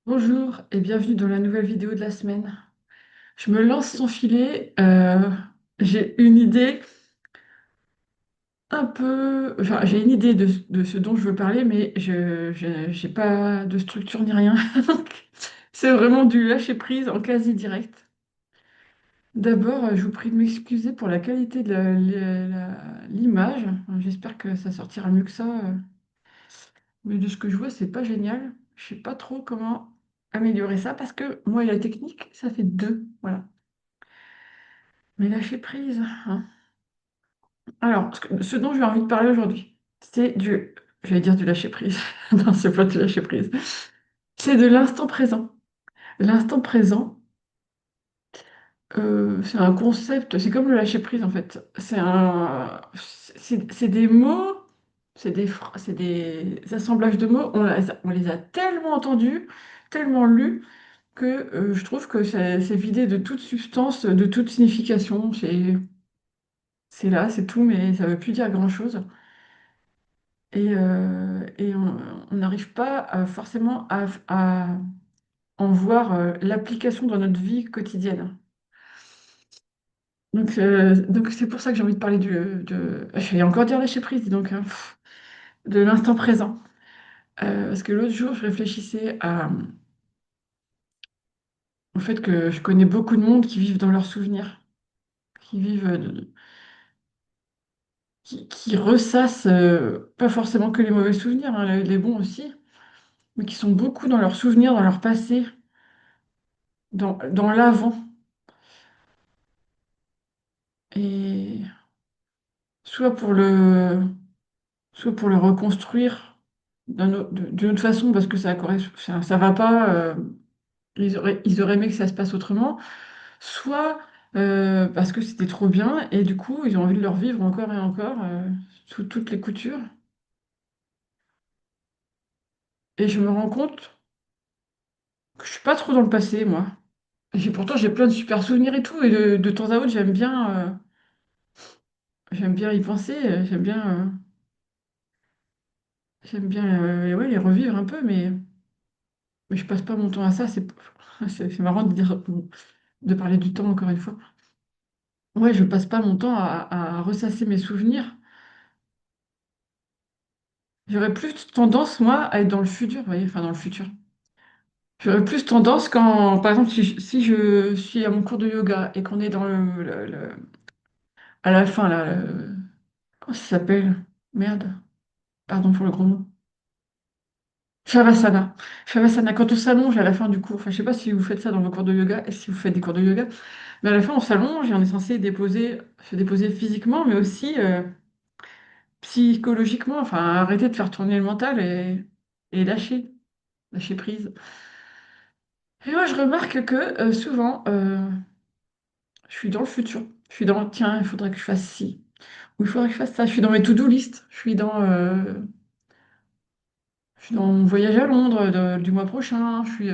Bonjour et bienvenue dans la nouvelle vidéo de la semaine. Je me lance sans filet. J'ai une idée j'ai une idée de ce dont je veux parler, mais je j'ai pas de structure ni rien. C'est vraiment du lâcher prise en quasi direct. D'abord, je vous prie de m'excuser pour la qualité de l'image. J'espère que ça sortira mieux que ça. Mais de ce que je vois, c'est pas génial. Je sais pas trop comment améliorer ça parce que moi et la technique, ça fait deux. Voilà. Mais lâcher prise, hein. Alors, ce dont j'ai envie de parler aujourd'hui, j'allais dire du lâcher prise. Non, c'est pas du lâcher prise. C'est de l'instant présent. L'instant présent, c'est un concept, c'est comme le lâcher prise en fait. C'est des mots, c'est des assemblages de mots. On les a tellement entendus, tellement lus, que je trouve que c'est vidé de toute substance, de toute signification. C'est là, c'est tout, mais ça veut plus dire grand-chose. Et on n'arrive pas forcément à en voir l'application dans notre vie quotidienne. Donc c'est pour ça que j'ai envie de parler je vais encore dire lâcher prise, dis donc, hein, de l'instant présent. Parce que l'autre jour, je réfléchissais au fait que je connais beaucoup de monde qui vivent dans leurs souvenirs, qui vivent, qui ressassent, pas forcément que les mauvais souvenirs, hein, les bons aussi, mais qui sont beaucoup dans leurs souvenirs, dans leur passé, dans l'avant. Et soit pour le, soit pour le reconstruire d'une autre façon parce que ça va pas, ils auraient aimé que ça se passe autrement, soit parce que c'était trop bien et du coup ils ont envie de le revivre encore et encore sous toutes les coutures. Et je me rends compte que je suis pas trop dans le passé, moi. Pourtant j'ai plein de super souvenirs et tout, et de temps à autre j'aime bien y penser, j'aime bien ouais, les revivre un peu, mais je passe pas mon temps à ça. C'est marrant de parler du temps encore une fois. Ouais, je passe pas mon temps à ressasser mes souvenirs. J'aurais plus tendance, moi, à être dans le futur, vous voyez, enfin dans le futur. J'aurais plus tendance quand, par exemple, si je suis à mon cours de yoga et qu'on est dans à la fin, là, comment ça s'appelle? Merde, pardon pour le gros mot. Shavasana. Shavasana, quand on s'allonge à la fin du cours, enfin, je sais pas si vous faites ça dans vos cours de yoga et si vous faites des cours de yoga, mais à la fin, on s'allonge et on est censé se déposer physiquement, mais aussi psychologiquement, enfin, arrêter de faire tourner le mental et lâcher prise. Et moi, je remarque que souvent, je suis dans le futur. Je suis dans, tiens, il faudrait que je fasse ci, ou il faudrait que je fasse ça. Je suis dans mes to-do list. Je suis dans mon voyage à Londres du mois prochain. Je suis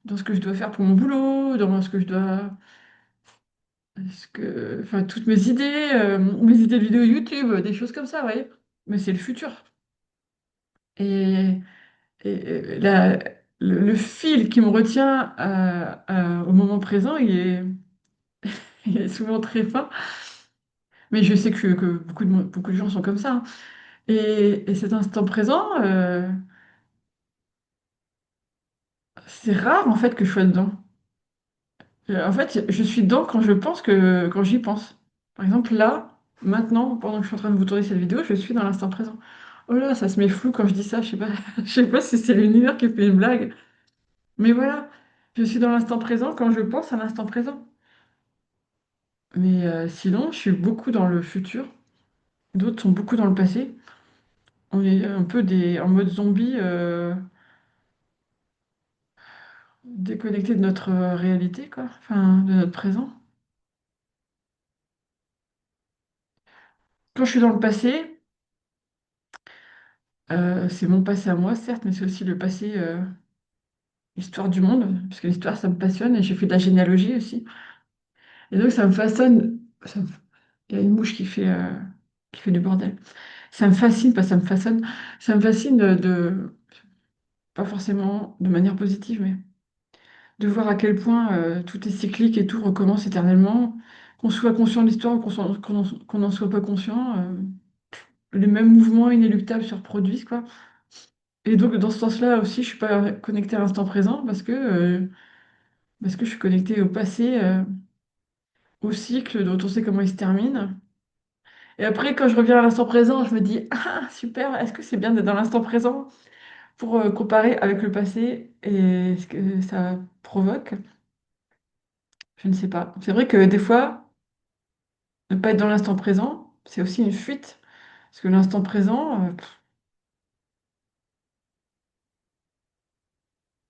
dans ce que je dois faire pour mon boulot, dans ce que je dois, enfin, toutes mes idées de vidéos YouTube, des choses comme ça, vous voyez. Mais c'est le futur. Et, le fil qui me retient au moment présent, il est souvent très fin. Mais je sais que beaucoup de gens sont comme ça, hein. Et cet instant présent, c'est rare en fait que je sois dedans. En fait, je suis dedans quand j'y pense. Par exemple, là, maintenant, pendant que je suis en train de vous tourner cette vidéo, je suis dans l'instant présent. Oh là, ça se met flou quand je dis ça. Je sais pas, je sais pas si c'est l'univers qui fait une blague. Mais voilà, je suis dans l'instant présent quand je pense à l'instant présent. Mais sinon, je suis beaucoup dans le futur. D'autres sont beaucoup dans le passé. On est un peu en mode zombie, déconnecté de notre réalité, quoi. Enfin, de notre présent. Quand je suis dans le passé, c'est mon passé à moi, certes, mais c'est aussi le passé, l'histoire du monde, parce que l'histoire, ça me passionne, et j'ai fait de la généalogie aussi. Et donc, ça me façonne. Il y a une mouche qui fait du bordel. Ça me fascine, pas ça me façonne. Ça me fascine pas forcément de manière positive, mais de voir à quel point tout est cyclique et tout recommence éternellement, qu'on soit conscient de l'histoire ou qu'on n'en soit pas conscient, les mêmes mouvements inéluctables se reproduisent, quoi. Et donc, dans ce sens-là aussi, je suis pas connectée à l'instant présent parce que je suis connectée au passé, au cycle dont on sait comment il se termine. Et après, quand je reviens à l'instant présent, je me dis, ah, super, est-ce que c'est bien d'être dans l'instant présent pour comparer avec le passé et ce que ça provoque? Je ne sais pas. C'est vrai que des fois, ne pas être dans l'instant présent, c'est aussi une fuite. Parce que l'instant présent,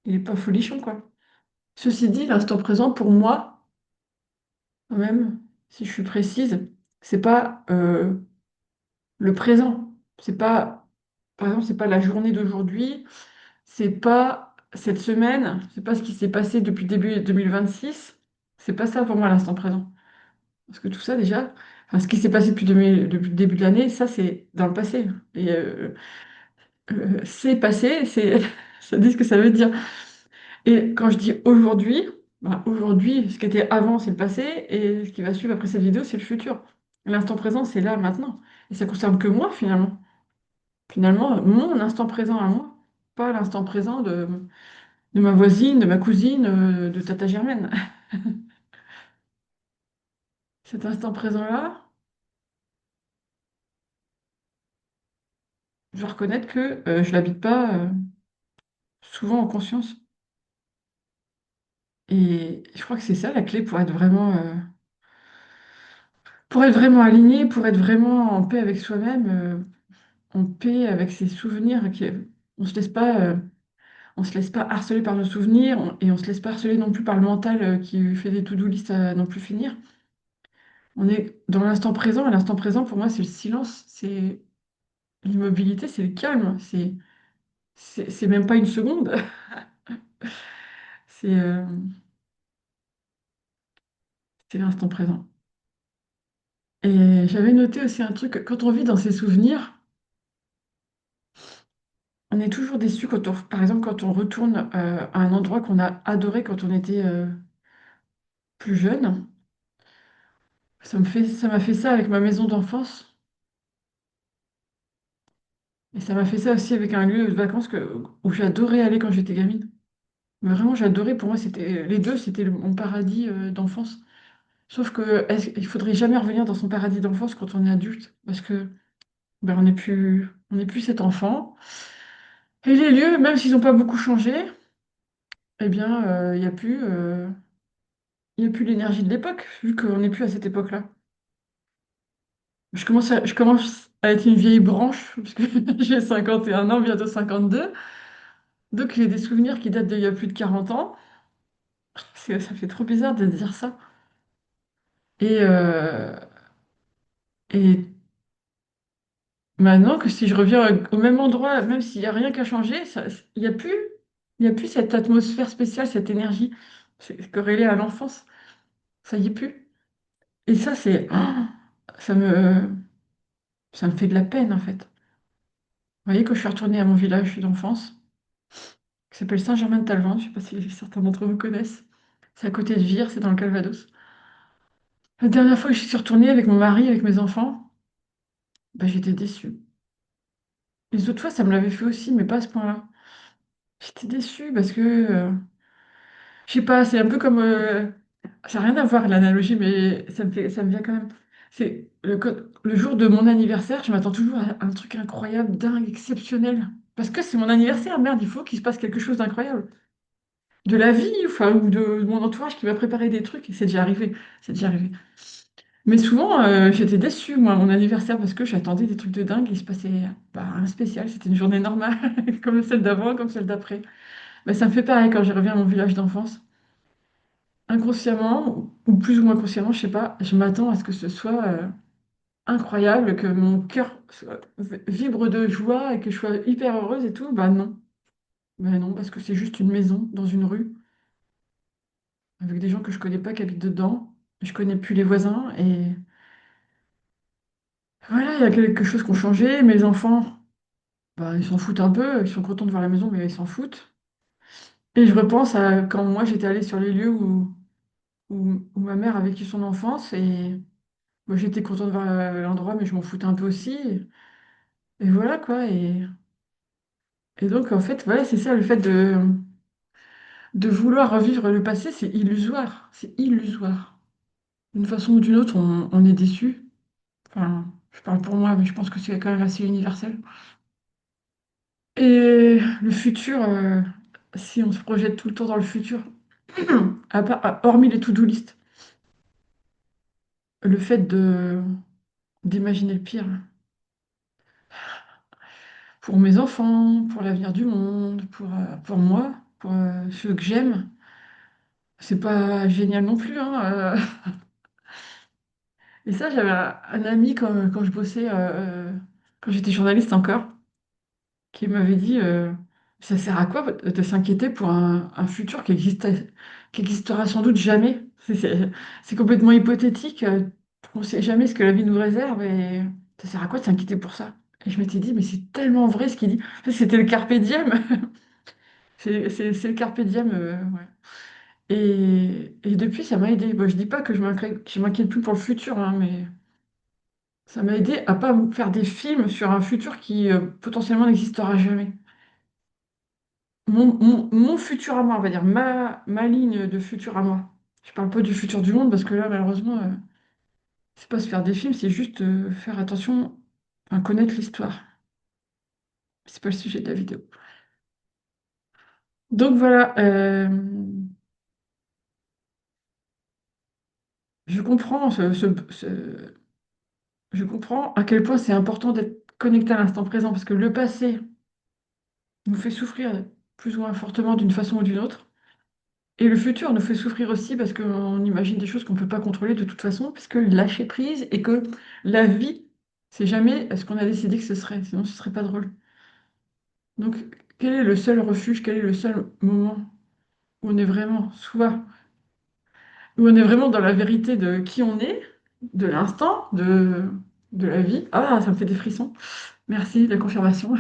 il n'est pas folichon, quoi. Ceci dit, l'instant présent, pour moi, quand même, si je suis précise, c'est pas le présent. C'est pas, par exemple, c'est pas la journée d'aujourd'hui, c'est pas cette semaine, c'est pas ce qui s'est passé depuis début 2026. C'est pas ça pour moi l'instant présent. Parce que tout ça déjà, enfin, ce qui s'est passé depuis le début de l'année, ça c'est dans le passé. Et c'est passé, c'est ça dit ce que ça veut dire. Et quand je dis aujourd'hui, ben, aujourd'hui, ce qui était avant, c'est le passé, et ce qui va suivre après cette vidéo, c'est le futur. L'instant présent, c'est là, maintenant. Et ça concerne que moi, finalement. Finalement, mon instant présent à moi, pas l'instant présent de ma voisine, de ma cousine, de Tata Germaine. Cet instant présent-là, je dois reconnaître que je l'habite pas souvent en conscience. Et je crois que c'est ça la clé pour être vraiment aligné, pour être vraiment en paix avec soi-même, en paix avec ses souvenirs. On se laisse pas, on se laisse pas harceler par nos souvenirs et on se laisse pas harceler non plus par le mental qui fait des to-do list à non plus finir. On est dans l'instant présent. Et l'instant présent, pour moi, c'est le silence, c'est l'immobilité, c'est le calme. C'est même pas une seconde. C'est c'est l'instant présent. Et j'avais noté aussi un truc, quand on vit dans ses souvenirs, on est toujours déçu par exemple, quand on retourne à un endroit qu'on a adoré quand on était plus jeune. Ça m'a fait ça avec ma maison d'enfance et ça m'a fait ça aussi avec un lieu de vacances où j'adorais aller quand j'étais gamine. Mais vraiment, j'adorais. Pour moi, les deux, c'était mon paradis d'enfance. Sauf que il faudrait jamais revenir dans son paradis d'enfance quand on est adulte parce que ben, on n'est plus cet enfant. Et les lieux, même s'ils n'ont pas beaucoup changé, eh bien, il y a plus l'énergie de l'époque, vu qu'on n'est plus à cette époque-là. Je commence à être une vieille branche, parce que j'ai 51 ans, bientôt 52. Donc, j'ai des souvenirs qui datent d'il y a plus de 40 ans. Ça fait trop bizarre de dire ça. Et, et maintenant que si je reviens au même endroit, même s'il n'y a rien qu'à changer, il y a plus cette atmosphère spéciale, cette énergie. C'est corrélé à l'enfance. Ça y est plus. Et ça, ça me, ça me fait de la peine, en fait. Vous voyez, quand je suis retournée à mon village d'enfance, qui s'appelle Saint-Germain-de-Talvin, je ne sais pas si certains d'entre vous connaissent. C'est à côté de Vire, c'est dans le Calvados. La dernière fois que je suis retournée avec mon mari, avec mes enfants, bah, j'étais déçue. Les autres fois, ça me l'avait fait aussi, mais pas à ce point-là. J'étais déçue parce que, je sais pas, c'est un peu comme... ça n'a rien à voir l'analogie, mais ça me vient quand même. C'est le jour de mon anniversaire, je m'attends toujours à un truc incroyable, dingue, exceptionnel. Parce que c'est mon anniversaire, merde, il faut qu'il se passe quelque chose d'incroyable. De la vie, enfin, ou de mon entourage qui m'a préparé des trucs, et c'est déjà arrivé. C'est déjà arrivé. Mais souvent, j'étais déçue, moi, à mon anniversaire, parce que j'attendais des trucs de dingue, et il se passait bah, un spécial, c'était une journée normale, comme celle d'avant, comme celle d'après. Bah, ça me fait pareil quand je reviens à mon village d'enfance. Inconsciemment, ou plus ou moins consciemment, je sais pas, je m'attends à ce que ce soit incroyable, que mon cœur vibre de joie et que je sois hyper heureuse et tout. Bah non. Bah non, parce que c'est juste une maison dans une rue, avec des gens que je connais pas qui habitent dedans. Je connais plus les voisins et voilà, il y a quelque chose qui a changé. Mes enfants, bah, ils s'en foutent un peu, ils sont contents de voir la maison, mais ils s'en foutent. Et je repense à quand moi j'étais allée sur les lieux où ma mère a vécu son enfance et moi j'étais contente de voir l'endroit, mais je m'en foutais un peu aussi. Et voilà quoi. Et donc en fait, voilà, c'est ça le fait de vouloir revivre le passé, c'est illusoire. C'est illusoire. D'une façon ou d'une autre, on est déçu. Enfin, je parle pour moi, mais je pense que c'est quand même assez universel. Et le futur, si on se projette tout le temps dans le futur, hormis les to-do list, le fait d'imaginer le pire pour mes enfants, pour l'avenir du monde, pour moi, pour ceux que j'aime, c'est pas génial non plus, hein. Et ça, j'avais un ami quand je bossais, quand j'étais journaliste encore, qui m'avait dit ça sert à quoi de s'inquiéter pour un futur qui existera sans doute jamais? C'est complètement hypothétique. On ne sait jamais ce que la vie nous réserve et ça sert à quoi de s'inquiéter pour ça? Et je m'étais dit, mais c'est tellement vrai ce qu'il dit. En fait, c'était le carpe diem. C'est le carpe diem. Ouais. Et depuis, ça m'a aidé. Bon, je dis pas que je m'inquiète plus pour le futur, hein, mais ça m'a aidé à pas me faire des films sur un futur qui potentiellement n'existera jamais. Mon futur à moi, on va dire, ma ligne de futur à moi. Je parle pas du futur du monde parce que là, malheureusement, c'est pas se faire des films, c'est juste faire attention à connaître l'histoire. C'est pas le sujet de la vidéo. Donc voilà, je comprends je comprends à quel point c'est important d'être connecté à l'instant présent parce que le passé nous fait souffrir plus ou moins fortement d'une façon ou d'une autre. Et le futur nous fait souffrir aussi parce qu'on imagine des choses qu'on ne peut pas contrôler de toute façon, puisque lâcher prise et que la vie, c'est jamais ce qu'on a décidé que ce serait, sinon ce serait pas drôle. Donc, quel est le seul refuge, quel est le seul moment où on est vraiment soi, où on est vraiment dans la vérité de qui on est, de l'instant, de la vie? Ah, ça me fait des frissons. Merci, la confirmation.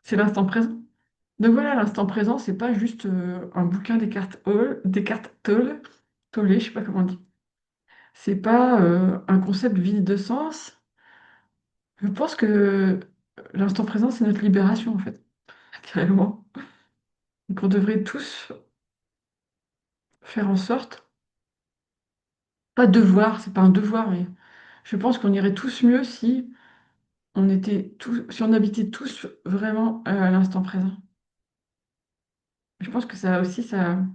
C'est l'instant présent. Donc voilà, l'instant présent, c'est pas juste un bouquin des cartes Tolle, je sais pas comment on dit. C'est pas un concept vide de sens. Je pense que l'instant présent, c'est notre libération, en fait, réellement. Donc on devrait tous faire en sorte, pas devoir, c'est pas un devoir, mais je pense qu'on irait tous mieux si si on habitait tous vraiment à l'instant présent. Je pense que ça aussi, ça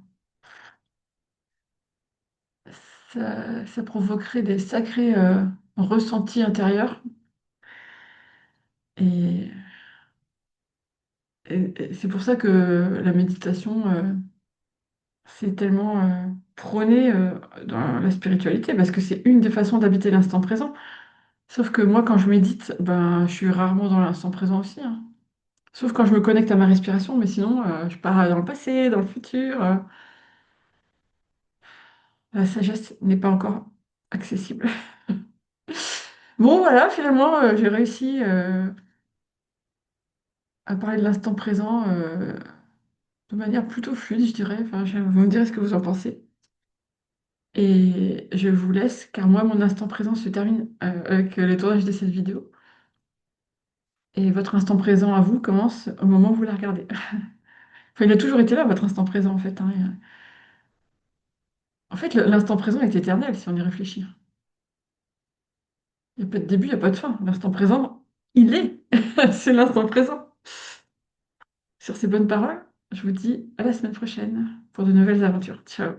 provoquerait des sacrés ressentis intérieurs. Et, et c'est pour ça que la méditation, c'est tellement prôné dans la spiritualité, parce que c'est une des façons d'habiter l'instant présent. Sauf que moi, quand je médite, ben, je suis rarement dans l'instant présent aussi, hein. Sauf quand je me connecte à ma respiration, mais sinon, je pars dans le passé, dans le futur. La sagesse n'est pas encore accessible. Bon, voilà, finalement, j'ai réussi à parler de l'instant présent de manière plutôt fluide, je dirais. Enfin, vous me direz ce que vous en pensez. Et je vous laisse, car moi, mon instant présent se termine avec le tournage de cette vidéo. Et votre instant présent à vous commence au moment où vous la regardez. Enfin, il a toujours été là, votre instant présent, en fait, hein. En fait, l'instant présent est éternel, si on y réfléchit. Il n'y a pas de début, il n'y a pas de fin. L'instant présent, il est. C'est l'instant présent. Sur ces bonnes paroles, je vous dis à la semaine prochaine pour de nouvelles aventures. Ciao.